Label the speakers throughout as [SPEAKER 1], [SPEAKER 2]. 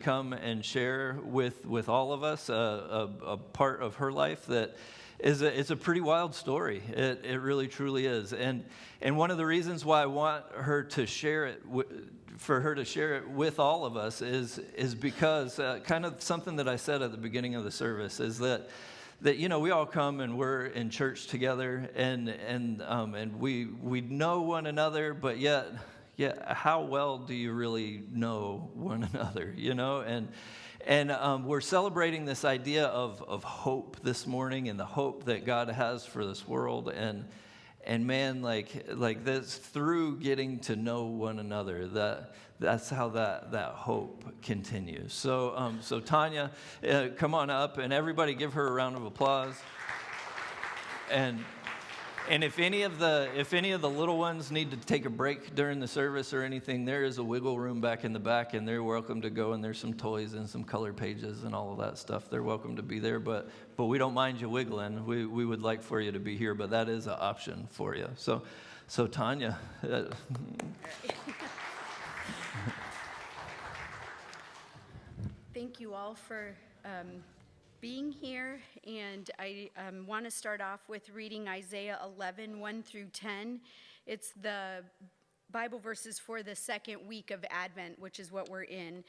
[SPEAKER 1] come and share with all of us a part of her life that is it's a pretty wild story. It really truly is. And one of the reasons why I want her to share it for her to share it with all of us is because kind of something that I said at the beginning of the service is that we all come and we're in church together and we know one another, but yet how well do you really know one another? And we're celebrating this idea of hope this morning and the hope that God has for this world and man, like this, through getting to know one another, that's how that hope continues. So Tanya, come on up, and everybody give her a round of applause. And if any of the little ones need to take a break during the service or anything, there is a wiggle room back in the back, and they're welcome to go. And there's some toys and some color pages and all of that stuff. They're welcome to be there, but we don't mind you wiggling. We would like for you to be here, but that is an option for you. So Tanya.
[SPEAKER 2] Thank you all for being here, and I want to start off with reading Isaiah 11, 1 through 10. It's the Bible verses for the second week of Advent, which is what we're in.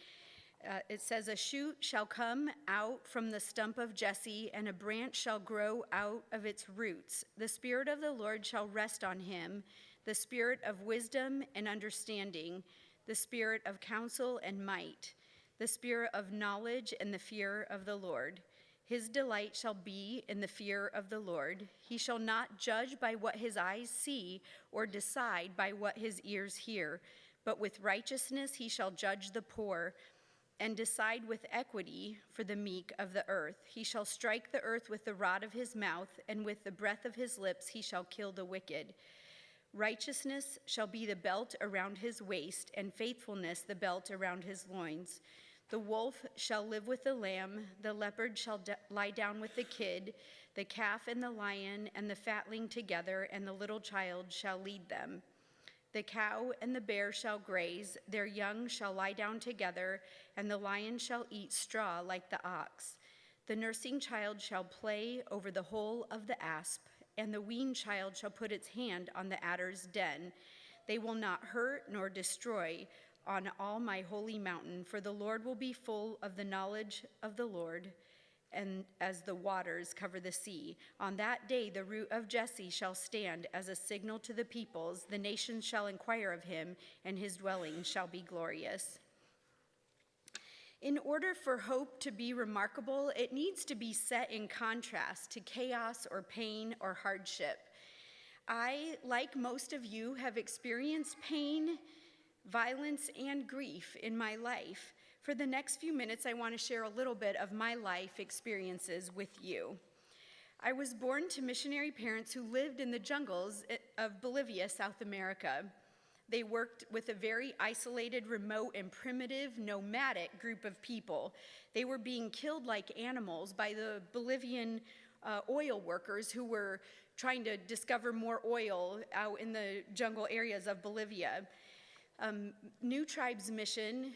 [SPEAKER 2] It says, "A shoot shall come out from the stump of Jesse, and a branch shall grow out of its roots. The Spirit of the Lord shall rest on him, the Spirit of wisdom and understanding, the Spirit of counsel and might, the Spirit of knowledge and the fear of the Lord. His delight shall be in the fear of the Lord. He shall not judge by what his eyes see or decide by what his ears hear, but with righteousness he shall judge the poor and decide with equity for the meek of the earth. He shall strike the earth with the rod of his mouth, and with the breath of his lips he shall kill the wicked. Righteousness shall be the belt around his waist, and faithfulness the belt around his loins. The wolf shall live with the lamb, the leopard shall lie down with the kid, the calf and the lion and the fatling together, and the little child shall lead them. The cow and the bear shall graze, their young shall lie down together, and the lion shall eat straw like the ox. The nursing child shall play over the hole of the asp, and the weaned child shall put its hand on the adder's den. They will not hurt nor destroy on all my holy mountain, for the Lord will be full of the knowledge of the Lord, and as the waters cover the sea. On that day the root of Jesse shall stand as a signal to the peoples. The nations shall inquire of him, and his dwelling shall be glorious." In order for hope to be remarkable, it needs to be set in contrast to chaos or pain or hardship. I, like most of you, have experienced pain, violence, and grief in my life. For the next few minutes, I want to share a little bit of my life experiences with you. I was born to missionary parents who lived in the jungles of Bolivia, South America. They worked with a very isolated, remote, and primitive, nomadic group of people. They were being killed like animals by the Bolivian oil workers who were trying to discover more oil out in the jungle areas of Bolivia. New Tribes Mission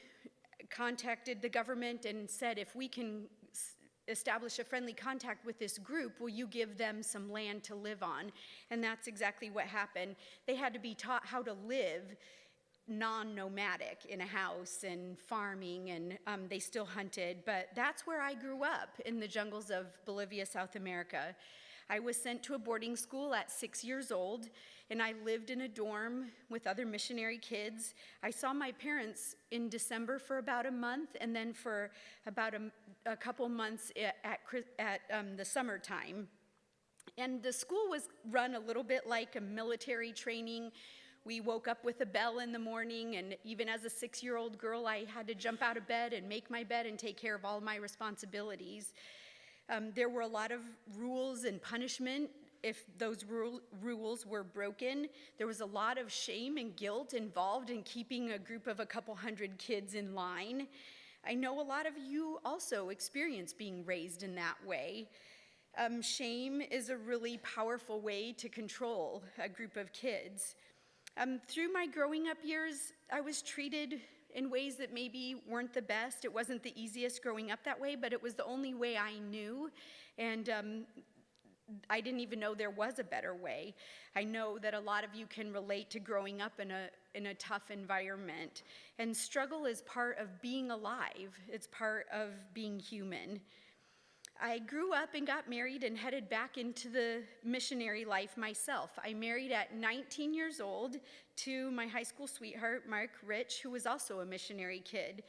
[SPEAKER 2] contacted the government and said, if we can establish a friendly contact with this group, will you give them some land to live on? And that's exactly what happened. They had to be taught how to live non-nomadic in a house and farming, and they still hunted. But that's where I grew up, in the jungles of Bolivia, South America. I was sent to a boarding school at 6 years old, and I lived in a dorm with other missionary kids. I saw my parents in December for about a month, and then for about a couple months at the summertime. And the school was run a little bit like a military training. We woke up with a bell in the morning, and even as a 6-year-old girl, I had to jump out of bed and make my bed and take care of all my responsibilities. There were a lot of rules and punishment if those rules were broken. There was a lot of shame and guilt involved in keeping a group of a couple hundred kids in line. I know a lot of you also experience being raised in that way. Shame is a really powerful way to control a group of kids. Through my growing up years, I was treated in ways that maybe weren't the best. It wasn't the easiest growing up that way, but it was the only way I knew. And I didn't even know there was a better way. I know that a lot of you can relate to growing up in a tough environment. And struggle is part of being alive. It's part of being human. I grew up and got married and headed back into the missionary life myself. I married at 19 years old to my high school sweetheart, Mark Rich, who was also a missionary kid.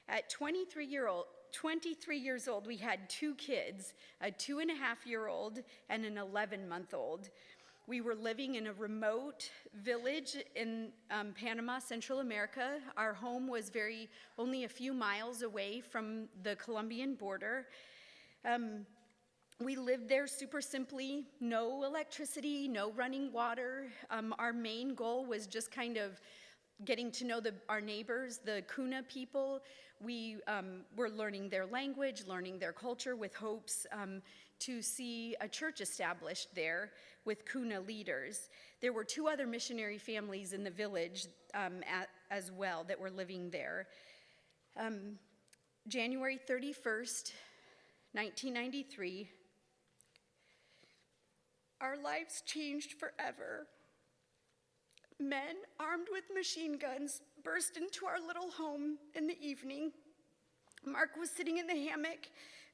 [SPEAKER 2] At 23 years old, we had 2 kids, a 2.5-year-old and an 11-month-old. We were living in a remote village in Panama, Central America. Our home was only a few miles away from the Colombian border. We lived there super simply, no electricity, no running water. Our main goal was just kind of getting to know our neighbors, the Kuna people. We were learning their language, learning their culture with hopes to see a church established there with Kuna leaders. There were 2 other missionary families in the village as well that were living there. January 31st, 1993, our lives changed forever. Men armed with machine guns burst into our little home in the evening. Mark was sitting in the hammock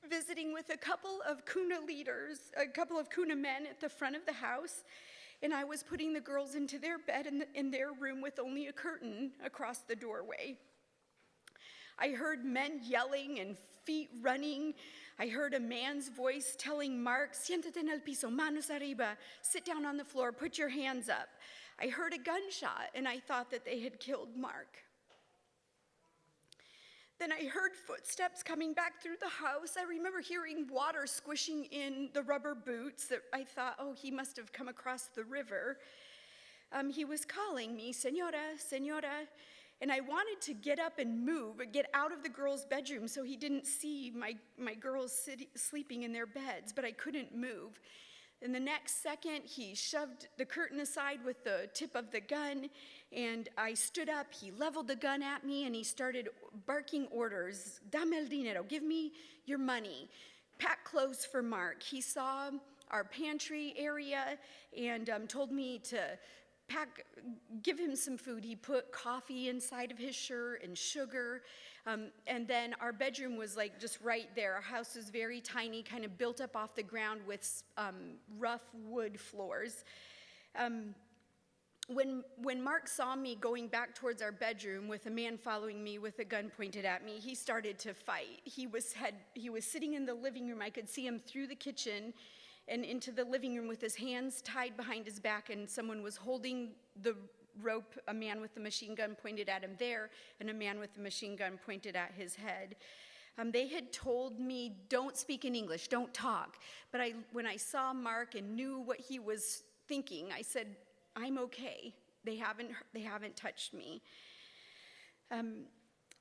[SPEAKER 2] visiting with a couple of Kuna leaders, a couple of Kuna men at the front of the house, and I was putting the girls into their bed in their room with only a curtain across the doorway. I heard men yelling and feet running. I heard a man's voice telling Mark, "Siéntate en el piso, manos arriba, sit down on the floor, put your hands up." I heard a gunshot, and I thought that they had killed Mark. Then I heard footsteps coming back through the house. I remember hearing water squishing in the rubber boots that I thought, oh, he must have come across the river. He was calling me, "Señora, señora," and I wanted to get up and move, get out of the girls' bedroom so he didn't see my girls sleeping in their beds, but I couldn't move. In the next second, he shoved the curtain aside with the tip of the gun, and I stood up. He leveled the gun at me, and he started barking orders. "Dame el dinero, give me your money. Pack clothes for Mark." He saw our pantry area and told me to give him some food. He put coffee inside of his shirt and sugar. And then our bedroom was like just right there. Our house was very tiny, kind of built up off the ground with rough wood floors. When Mark saw me going back towards our bedroom with a man following me with a gun pointed at me, he started to fight. He was sitting in the living room. I could see him through the kitchen and into the living room with his hands tied behind his back, and someone was holding the rope, a man with the machine gun pointed at him there, and a man with the machine gun pointed at his head. They had told me, don't speak in English, don't talk. But when I saw Mark and knew what he was thinking, I said, I'm okay. They haven't touched me.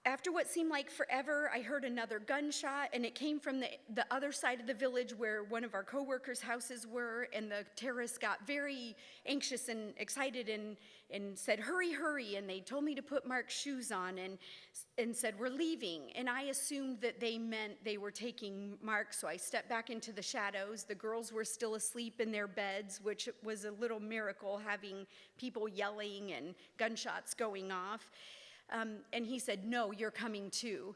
[SPEAKER 2] After what seemed like forever, I heard another gunshot, and it came from the other side of the village where one of our coworkers' houses were, and the terrorists got very anxious and excited and said, hurry, hurry, and they told me to put Mark's shoes on and said, we're leaving. And I assumed that they meant they were taking Mark, so I stepped back into the shadows. The girls were still asleep in their beds, which was a little miracle, having people yelling and gunshots going off. And he said, no, you're coming too.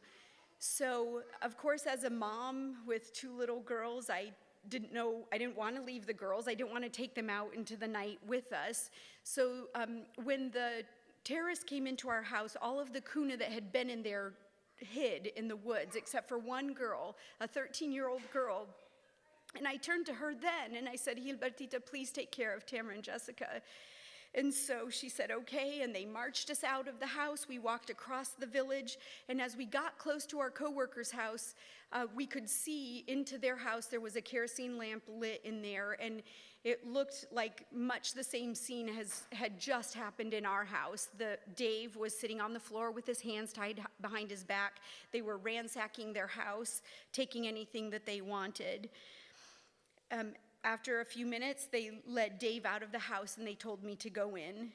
[SPEAKER 2] So, of course, as a mom with 2 little girls, I didn't want to leave the girls. I didn't want to take them out into the night with us. So when the terrorists came into our house, all of the Kuna that had been in there hid in the woods, except for one girl, a 13-year-old girl. And I turned to her then, and I said, Gilbertita, please take care of Tamara and Jessica. And so she said, okay, and they marched us out of the house. We walked across the village, and as we got close to our coworker's house, we could see into their house. There was a kerosene lamp lit in there, and it looked like much the same scene had just happened in our house. Dave was sitting on the floor with his hands tied behind his back. They were ransacking their house, taking anything that they wanted. After a few minutes, they led Dave out of the house and they told me to go in.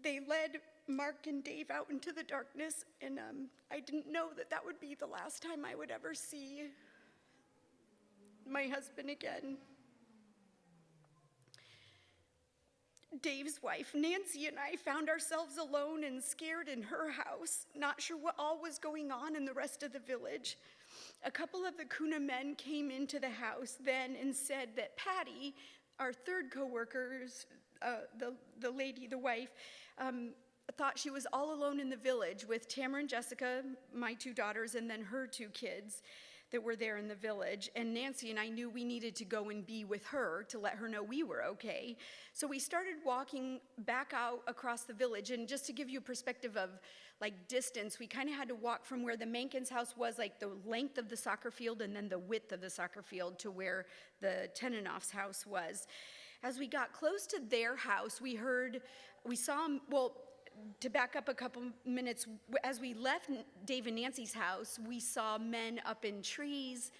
[SPEAKER 2] They led Mark and Dave out into the darkness, and I didn't know that that would be the last time I would ever see my husband again. Dave's wife, Nancy, and I found ourselves alone and scared in her house, not sure what all was going on in the rest of the village. A couple of the Kuna men came into the house then and said that Patty, our third co-worker, the lady, the wife, thought she was all alone in the village with Tamara and Jessica, my two daughters, and then her two kids that were there in the village. And Nancy and I knew we needed to go and be with her to let her know we were okay. So we started walking back out across the village. And just to give you a perspective of like distance, we kind of had to walk from where the Mankins' house was, like the length of the soccer field and then the width of the soccer field, to where the Tenenoff's house was. As we got close to their house, we saw, well, to back up a couple minutes, as we left Dave and Nancy's house, we saw men up in trees,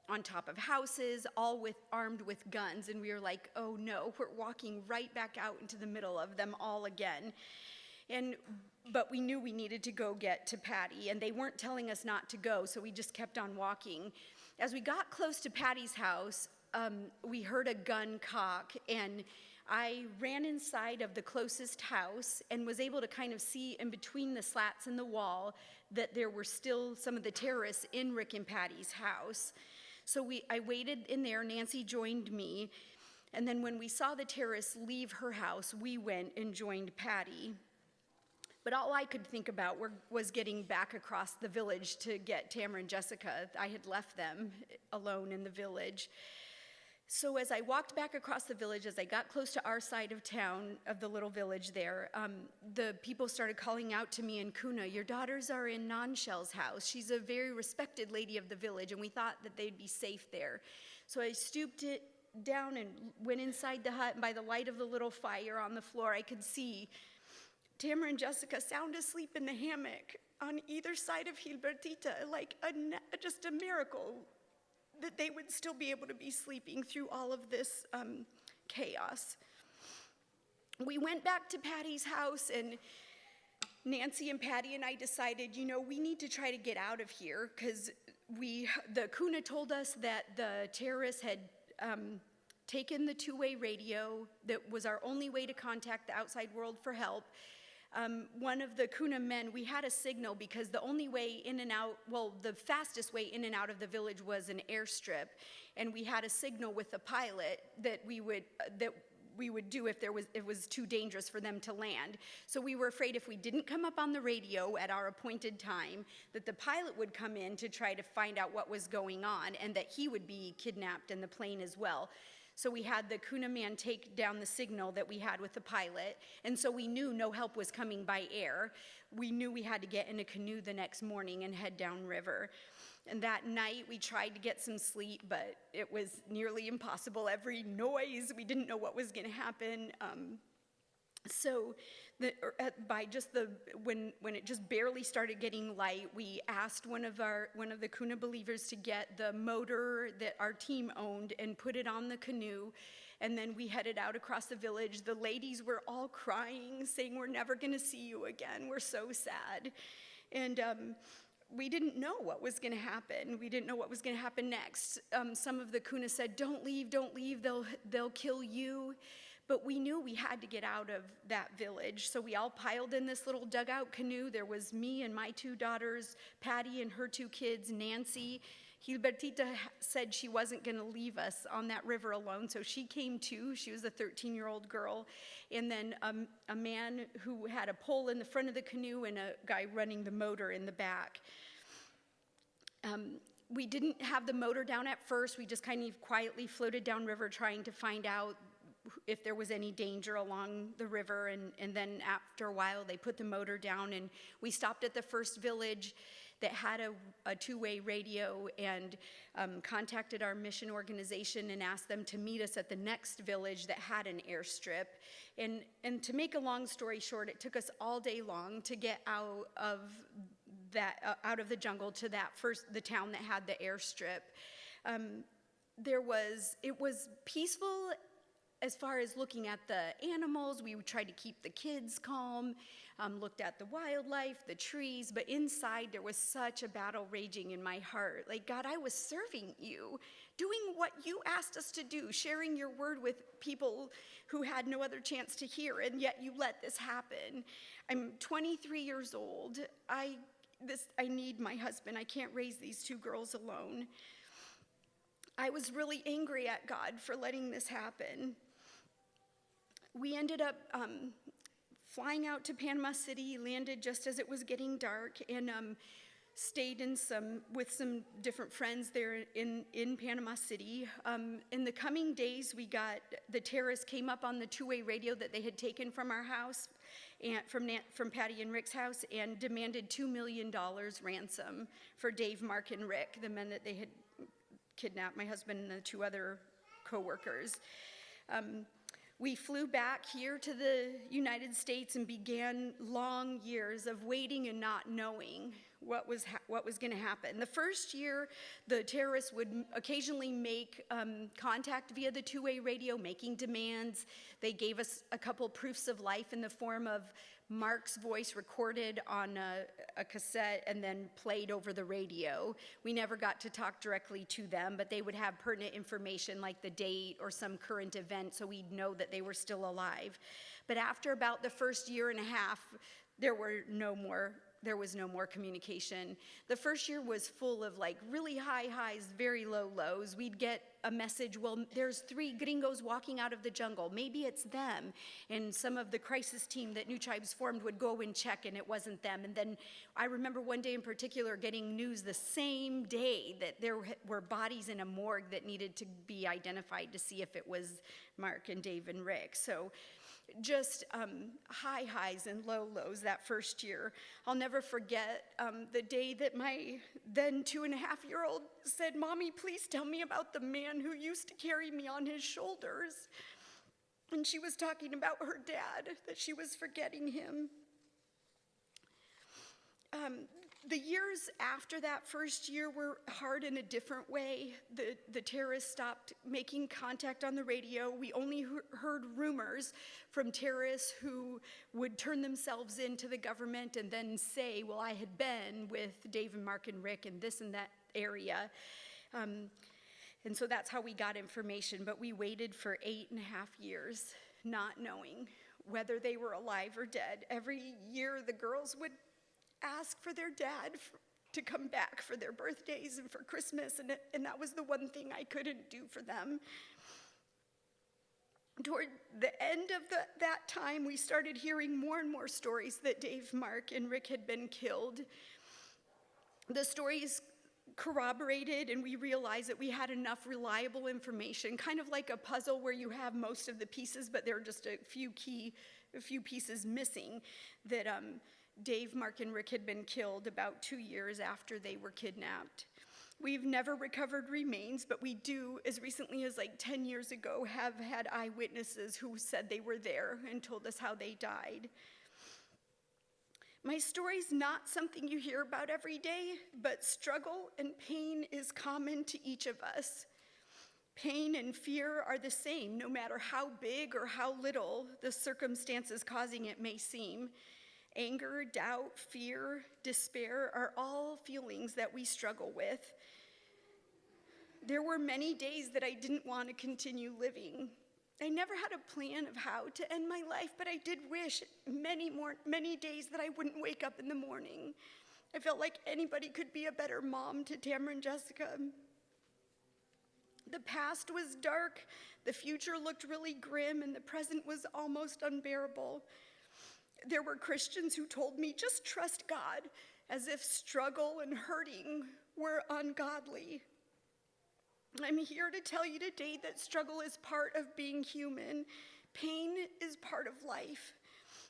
[SPEAKER 2] on top of houses, all armed with guns, and we were like, oh no, we're walking right back out into the middle of them all again. But we knew we needed to go get to Patty, and they weren't telling us not to go, so we just kept on walking. As we got close to Patty's house, we heard a gun cock, and I ran inside of the closest house and was able to kind of see in between the slats in the wall that there were still some of the terrorists in Rick and Patty's house. So I waited in there, Nancy joined me, and then when we saw the terrorists leave her house, we went and joined Patty. But all I could think about was getting back across the village to get Tamara and Jessica. I had left them alone in the village. So as I walked back across the village, as I got close to our side of town, of the little village there, the people started calling out to me in Kuna, your daughters are in Nanshell's house. She's a very respected lady of the village, and we thought that they'd be safe there. So I stooped it down and went inside the hut, and by the light of the little fire on the floor, I could see Tamara and Jessica sound asleep in the hammock on either side of Gilbertita, like just a miracle that they would still be able to be sleeping through all of this chaos. We went back to Patty's house, and Nancy and Patty and I decided, we need to try to get out of here, because the Kuna told us that the terrorists had taken the two-way radio that was our only way to contact the outside world for help. One of the Kuna men, we had a signal because the only way in and out, the fastest way in and out of the village was an airstrip, and we had a signal with the pilot that we would do if it was too dangerous for them to land. So we were afraid if we didn't come up on the radio at our appointed time, that the pilot would come in to try to find out what was going on, and that he would be kidnapped in the plane as well. So we had the Kuna man take down the signal that we had with the pilot, and so we knew no help was coming by air. We knew we had to get in a canoe the next morning and head downriver. And that night we tried to get some sleep, but it was nearly impossible. Every noise, we didn't know what was going to happen. So when it just barely started getting light, we asked one of the Kuna believers to get the motor that our team owned and put it on the canoe, and then we headed out across the village. The ladies were all crying, saying, "We're never going to see you again. We're so sad." And we didn't know what was going to happen. We didn't know what was going to happen next. Some of the Kuna said, "Don't leave, don't leave. They'll kill you." But we knew we had to get out of that village, so we all piled in this little dugout canoe. There was me and my two daughters, Patty and her two kids, Nancy. Gilbertita said she wasn't going to leave us on that river alone, so she came too. She was a 13-year-old girl. And then a man who had a pole in the front of the canoe and a guy running the motor in the back. We didn't have the motor down at first. We just kind of quietly floated downriver trying to find out if there was any danger along the river, and then after a while they put the motor down, and we stopped at the first village that had a two-way radio, and contacted our mission organization and asked them to meet us at the next village that had an airstrip. And to make a long story short, it took us all day long to get out of the jungle to the town that had the airstrip. It was peaceful as far as looking at the animals, we tried to keep the kids calm, looked at the wildlife, the trees, but inside there was such a battle raging in my heart. Like, God, I was serving you, doing what you asked us to do, sharing your word with people who had no other chance to hear, and yet you let this happen. I'm 23 years old. I need my husband. I can't raise these two girls alone. I was really angry at God for letting this happen. We ended up flying out to Panama City, landed just as it was getting dark, and stayed with some different friends there in Panama City. In the coming days, the terrorists came up on the two-way radio that they had taken from our house, and from Patty and Rick's house, and demanded $2 million ransom for Dave, Mark, and Rick, the men that they had kidnapped, my husband and the two other co-workers. We flew back here to the United States and began long years of waiting and not knowing what was going to happen. The first year, the terrorists would occasionally make contact via the two-way radio, making demands. They gave us a couple proofs of life in the form of Mark's voice recorded on a cassette and then played over the radio. We never got to talk directly to them, but they would have pertinent information like the date or some current event, so we'd know that they were still alive. But after about the first year and a half, there was no more communication. The first year was full of like really high highs, very low lows. We'd get a message, well, there's 3 gringos walking out of the jungle. Maybe it's them. And some of the crisis team that New Tribes formed would go and check, and it wasn't them. And then I remember one day in particular getting news the same day that there were bodies in a morgue that needed to be identified to see if it was Mark and Dave and Rick. So just high highs and low lows that first year. I'll never forget the day that my then 2.5-year-old said, "Mommy, please tell me about the man who used to carry me on his shoulders." And she was talking about her dad, that she was forgetting him. The years after that first year were hard in a different way. The terrorists stopped making contact on the radio. We only heard rumors from terrorists who would turn themselves into the government and then say, well, I had been with Dave and Mark and Rick in this and that area. And so that's how we got information. But we waited for 8.5 years, not knowing whether they were alive or dead. Every year the girls would ask for their dad to come back for their birthdays and for Christmas, and that was the one thing I couldn't do for them. Toward the end of that time, we started hearing more and more stories that Dave, Mark, and Rick had been killed. The stories corroborated, and we realized that we had enough reliable information, kind of like a puzzle where you have most of the pieces, but there are just a few pieces missing, that Dave, Mark, and Rick had been killed about 2 years after they were kidnapped. We've never recovered remains, but we do, as recently as like 10 years ago, have had eyewitnesses who said they were there and told us how they died. My story's not something you hear about every day, but struggle and pain is common to each of us. Pain and fear are the same, no matter how big or how little the circumstances causing it may seem. Anger, doubt, fear, despair are all feelings that we struggle with. There were many days that I didn't want to continue living. I never had a plan of how to end my life, but I did wish many days that I wouldn't wake up in the morning. I felt like anybody could be a better mom to Tamara and Jessica. The past was dark, the future looked really grim, and the present was almost unbearable. There were Christians who told me, just trust God, as if struggle and hurting were ungodly. I'm here to tell you today that struggle is part of being human. Pain is part of life.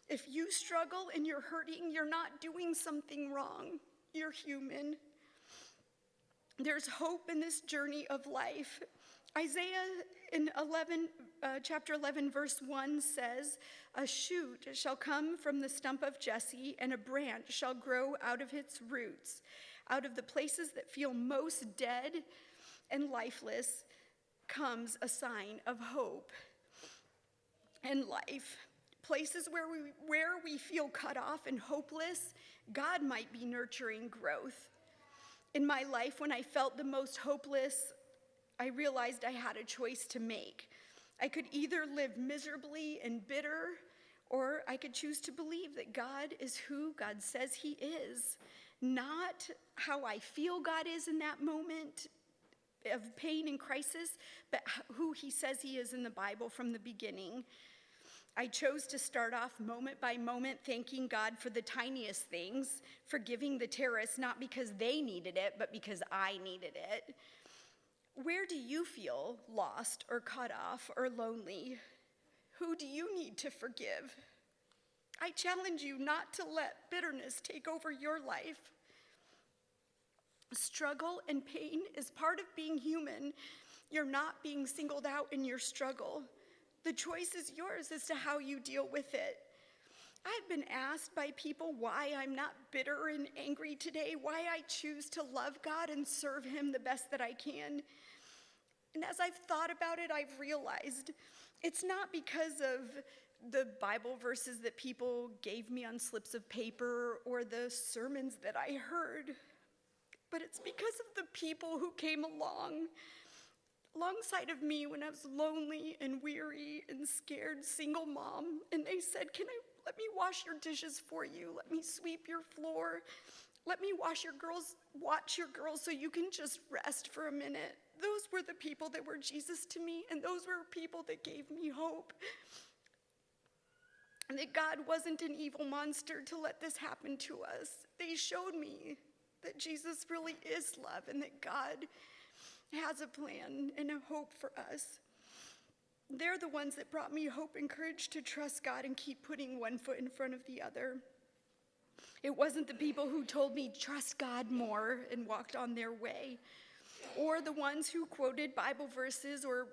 [SPEAKER 2] If you struggle and you're hurting, you're not doing something wrong. You're human. There's hope in this journey of life. Isaiah in chapter 11, verse 1 says, "A shoot shall come from the stump of Jesse, and a branch shall grow out of its roots. Out of the places that feel most dead and lifeless comes a sign of hope." in life. Places where we feel cut off and hopeless, God might be nurturing growth. In my life, when I felt the most hopeless, I realized I had a choice to make. I could either live miserably and bitter, or I could choose to believe that God is who God says he is. Not how I feel God is in that moment of pain and crisis, but who he says he is in the Bible from the beginning. I chose to start off moment by moment thanking God for the tiniest things, forgiving the terrorists, not because they needed it, but because I needed it. Where do you feel lost or cut off or lonely? Who do you need to forgive? I challenge you not to let bitterness take over your life. Struggle and pain is part of being human. You're not being singled out in your struggle. The choice is yours as to how you deal with it. I've been asked by people why I'm not bitter and angry today, why I choose to love God and serve him the best that I can. And as I've thought about it, I've realized it's not because of the Bible verses that people gave me on slips of paper or the sermons that I heard, but it's because of the people who came alongside of me when I was lonely and weary and scared, single mom, and they said, let me wash your dishes for you, let me sweep your floor, let me watch your girls so you can just rest for a minute. Those were the people that were Jesus to me, and those were people that gave me hope. And that God wasn't an evil monster to let this happen to us. They showed me that Jesus really is love and that God has a plan and a hope for us. They're the ones that brought me hope and courage to trust God and keep putting one foot in front of the other. It wasn't the people who told me trust God more and walked on their way, or the ones who quoted Bible verses or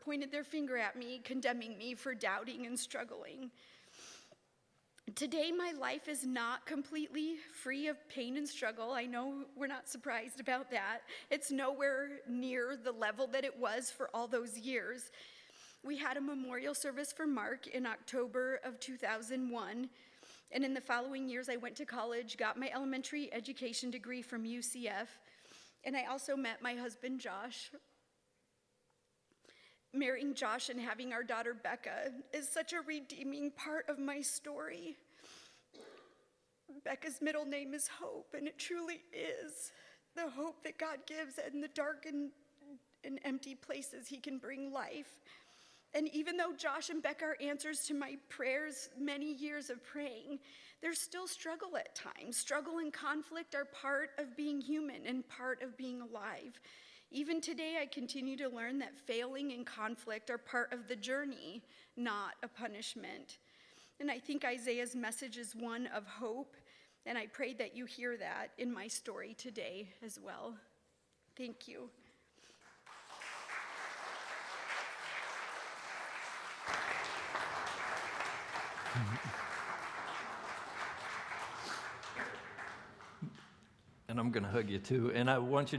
[SPEAKER 2] pointed their finger at me, condemning me for doubting and struggling. Today, my life is not completely free of pain and struggle. I know we're not surprised about that. It's nowhere near the level that it was for all those years. We had a memorial service for Mark in October of 2001, and in the following years, I went to college, got my elementary education degree from UCF, and I also met my husband, Josh. Marrying Josh and having our daughter, Becca, is such a redeeming part of my story. Becca's middle name is Hope, and it truly is the hope that God gives in the dark and empty places he can bring life. And even though Josh and Becca are answers to my prayers, many years of praying, there's still struggle at times. Struggle and conflict are part of being human and part of being alive. Even today, I continue to learn that failing and conflict are part of the journey, not a punishment. And I think Isaiah's message is one of hope, and I pray that you hear that in my story today as well. Thank you.
[SPEAKER 1] And I'm going to hug you too, and I want you to